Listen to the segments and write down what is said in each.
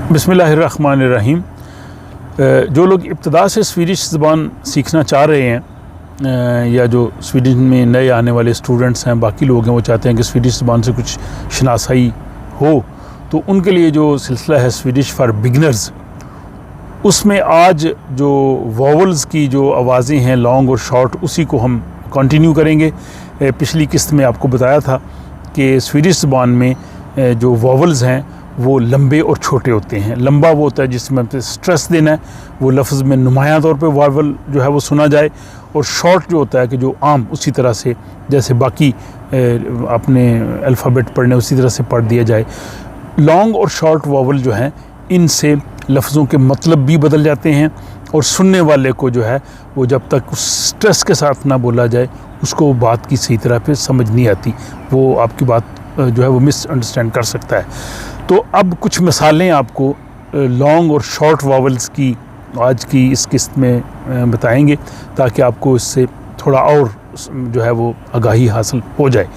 बिस्मिल्लाहिर्रहमानिर्रहीम। जो लोग इब्तदा से स्वीडिश ज़बान सीखना चाह रहे हैं या जो स्वीडिश में नए आने वाले स्टूडेंट्स हैं, बाकी लोग हैं, वो चाहते हैं कि स्वीडिश ज़बान से कुछ शनासाई हो, तो उनके लिए जो सिलसिला है स्वीडिश फॉर बिगनर्स, उसमें आज जो वॉवल्स की जो आवाज़ें हैं लॉन्ग और शॉर्ट, उसी को हम कंटिन्यू करेंगे। पिछली किस्त में आपको बताया था कि स्वीडिश ज़बान में जो वॉवल्स हैं वो लंबे और छोटे होते हैं। लंबा वो होता है जिसमें हमें स्ट्रेस देना है, वो लफ्ज़ में नुमायां तौर पे वॉवल जो है वो सुना जाए, और शॉर्ट जो होता है कि जो आम उसी तरह से जैसे बाकी अपने अल्फ़ाबेट पढ़ने उसी तरह से पढ़ दिया जाए। लॉन्ग और शॉर्ट वॉवल जो हैं, इनसे लफ्ज़ों के मतलब भी बदल जाते हैं, और सुनने वाले को जो है वो जब तक उस स्ट्रेस के साथ ना बोला जाए उसको बात की सही तरह पे समझ नहीं आती, वो आपकी बात जो है वो मिसअंडरस्टैंड कर सकता है। तो अब कुछ मिसालें आपको लॉन्ग और शॉर्ट वॉवल्स की आज की इस किस्त में बताएंगे, ताकि आपको इससे थोड़ा और जो है वो आगाही हासिल हो जाए।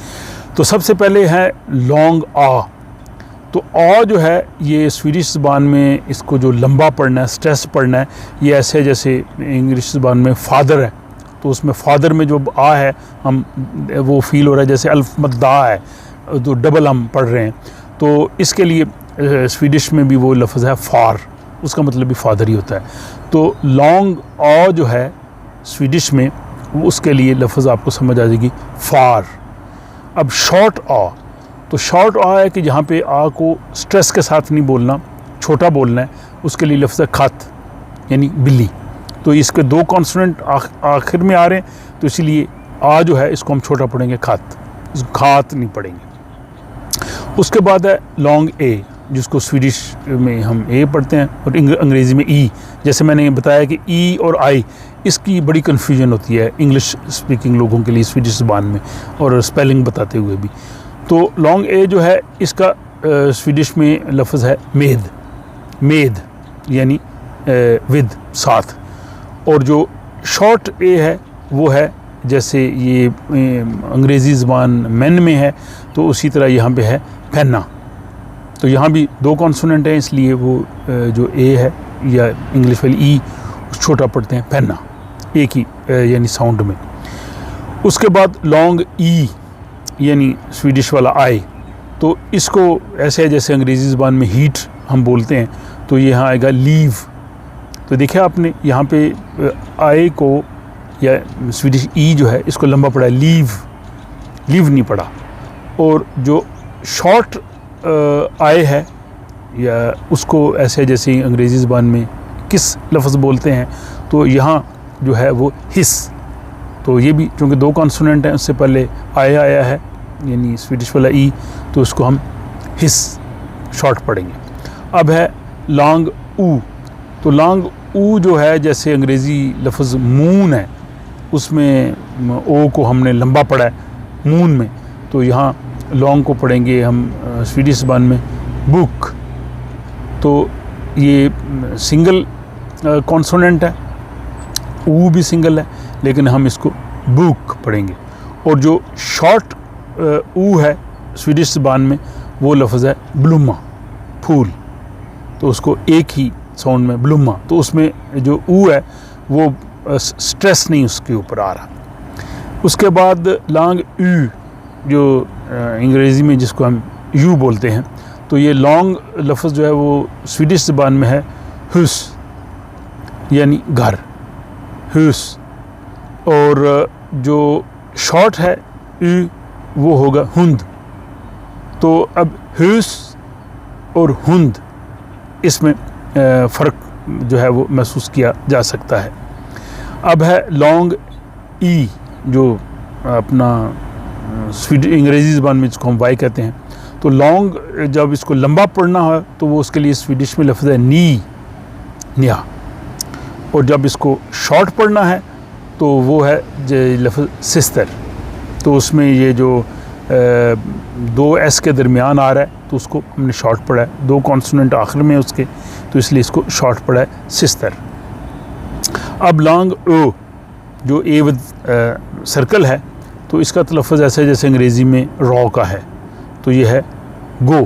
तो सबसे पहले है लॉन्ग आ। तो आ जो है ये स्वीडिश ज़बान में इसको जो लंबा पढ़ना है, स्ट्रेस पढ़ना है, ये ऐसे जैसे इंग्लिश ज़बान में फादर है, तो उसमें फादर में जो आ है हम वो फील हो रहा है जैसे अल्फ मद्दा है, तो डबल हम पढ़ रहे हैं। तो इसके लिए स्वीडिश में भी वो लफ्ज़ है फार, उसका मतलब भी फादर ही होता है। तो लॉन्ग आ जो है स्वीडिश में, उसके लिए लफ्ज़ आपको समझ आ जाएगी फार। अब शॉर्ट आ, तो शॉर्ट आ है कि जहाँ पे आ को स्ट्रेस के साथ नहीं बोलना, छोटा बोलना है, उसके लिए लफ्ज़ है खत, यानी बिल्ली। तो इसके दो कॉन्सोनेंट आखिर में आ रहे हैं, तो इसीलिए आ जो है इसको हम छोटा पढ़ेंगे खत, इसको खात नहीं पढ़ेंगे। उसके बाद है लॉन्ग ए, जिसको स्वीडिश में हम ए पढ़ते हैं और अंग्रेज़ी में ई। जैसे मैंने बताया कि ई और आई, इसकी बड़ी कन्फ्यूजन होती है इंग्लिश स्पीकिंग लोगों के लिए स्वीडिश ज़बान में, और स्पेलिंग बताते हुए भी। तो लॉन्ग ए जो है इसका स्वीडिश में लफ्ज़ है मेद, मेद यानी विद, साथ। और जो शॉर्ट ए है वो है जैसे ये अंग्रेज़ी ज़बान मैन में है, तो उसी तरह यहाँ पे है पेन्ना। तो यहाँ भी दो कॉन्सोनेंट हैं, इसलिए वो जो ए है या इंग्लिश वाली ई छोटा पढ़ते हैं पेन्ना, एक ही यानी साउंड में। उसके बाद लॉन्ग ई यानी स्वीडिश वाला आई, तो इसको ऐसे है जैसे अंग्रेज़ी ज़बान में हीट हम बोलते हैं, तो यहाँ आएगा लीव। तो देखिए आपने यहाँ पे आई को या स्वीडिश ई जो है इसको लंबा पढ़ा है, लीव, लीव नहीं पढ़ा। और जो शॉर्ट आई है या उसको ऐसे जैसे अंग्रेज़ी ज़बान में किस लफ्ज़ बोलते हैं, तो यहाँ जो है वो हिस। तो ये भी चूँकि दो कॉन्सोनेंट हैं, उससे पहले आया है यानी स्वीडिश वाला ई, तो उसको हम हिस शॉर्ट पढ़ेंगे। अब है लॉन्ग ऊ। तो लॉन्ग ऊ जो है जैसे अंग्रेज़ी लफ्ज़ मून है, उसमें ओ को हमने लंबा पढ़ा है मून में, तो यहाँ लॉन्ग को पढ़ेंगे हम स्वीडिश ज़बान में बुक। तो ये सिंगल कॉन्सोनेंट है, ऊ भी सिंगल है, लेकिन हम इसको बुक पढ़ेंगे। और जो शॉर्ट ऊ है स्वीडिश ज़बान में वो लफ्ज़ है ब्लूमा, फूल, तो उसको एक ही साउंड में ब्लूमा। तो उसमें जो ऊ है वो स्ट्रेस नहीं उसके ऊपर आ रहा। उसके बाद लॉन्ग यू, जो अंग्रेज़ी में जिसको हम यू बोलते हैं, तो ये लॉन्ग लफ्ज़ जो है वो स्वीडिश ज़बान में है हुस, यानी घर, हुस। और जो शॉर्ट है यू वो होगा हुंद। तो अब हुस और हुंद, इसमें फ़र्क जो है वो महसूस किया जा सकता है। अब है लॉन्ग ई, जो अपना अंग्रेज़ी ज़बान में जिसको हम वाई कहते हैं। तो लॉन्ग जब इसको लंबा पढ़ना हो तो वो उसके लिए स्वीडिश में लफ्ज़ है नी, न्या। और जब इसको शॉर्ट पढ़ना है तो वो है लफ्ज़ सिस्टर। तो उसमें ये जो दो एस के दरमियान आ रहा है, तो उसको हमने शॉर्ट पढ़ा है, दो कॉन्सोनेंट आखिर में उसके, तो इसलिए इसको शॉर्ट पढ़ा है सिस्टर। अब लॉन्ग ओ, जो ए विद सर्कल है, तो इसका तलफ़्फ़ुज़ ऐसा है जैसे अंग्रेज़ी में रॉ का है, तो ये है गो।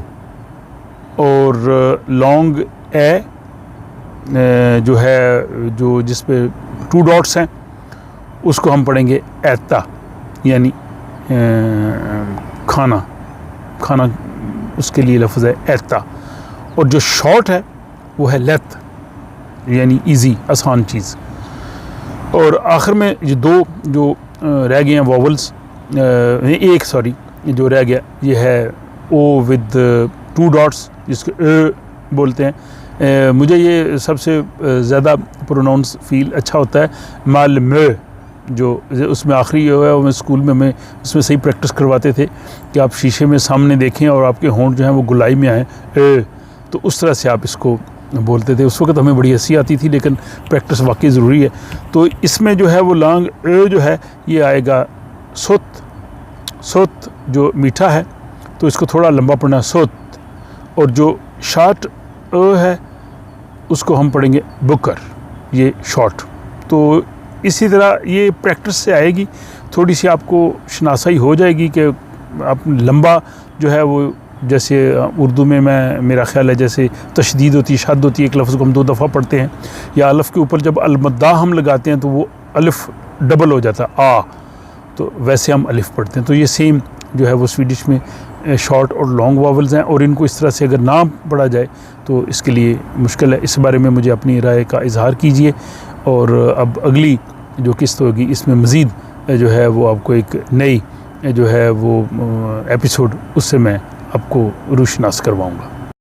और लॉन्ग जो है जो जिस पे 2 डॉट्स हैं उसको हम पढ़ेंगे ऐता, यानी खाना, खाना उसके लिए लफ्ज़ है ऐता। और जो शॉर्ट है वो है लत, यानी इजी, आसान चीज़। और आखिर में ये 2 जो रह गए हैं वॉवल्स, एक सॉरी जो रह गया ये है ओ विद 2 डॉट्स जिसको बोलते हैं। मुझे ये सबसे ज़्यादा प्रोनाउंस फील अच्छा होता है माल में, जो उसमें आखिरी जो है वो मैं स्कूल में हमें उसमें सही प्रैक्टिस करवाते थे कि आप शीशे में सामने देखें और आपके होंठ जो हैं वो गुलाई में आए, तो उस तरह से आप इसको बोलते थे। उस वक्त हमें बड़ी हंसी आती थी, लेकिन प्रैक्टिस वाकई ज़रूरी है। तो इसमें जो है वो लॉन्ग जो है ये आएगा सुत, सुत जो मीठा है तो इसको थोड़ा लंबा पढ़ना सुत, और जो शॉर्ट है उसको हम पढ़ेंगे बुकर, ये शॉर्ट। तो इसी तरह ये प्रैक्टिस से आएगी, थोड़ी सी आपको शनासाई हो जाएगी कि आप लंबा जो है वो, जैसे उर्दू में मेरा ख्याल है जैसे तशदीद होती है, शद होती है, एक लफ्ज़ को हम 2 दफ़ा पढ़ते हैं, या अलिफ के ऊपर जब अलमद्दा हम लगाते हैं तो वो अलिफ डबल हो जाता है आ, तो वैसे हम अलिफ पढ़ते हैं। तो ये सेम जो है वो स्वीडिश में शॉर्ट और लॉन्ग वावल्स हैं, और इनको इस तरह से अगर ना पढ़ा जाए तो इसके लिए मुश्किल है। इस बारे में मुझे अपनी राय का इजहार कीजिए, और अब अगली जो किस्त होगी इसमें मज़ीद जो है वो आपको एक नई जो है वो एपिसोड उससे मैं आपको रूशनास करवाऊँगा।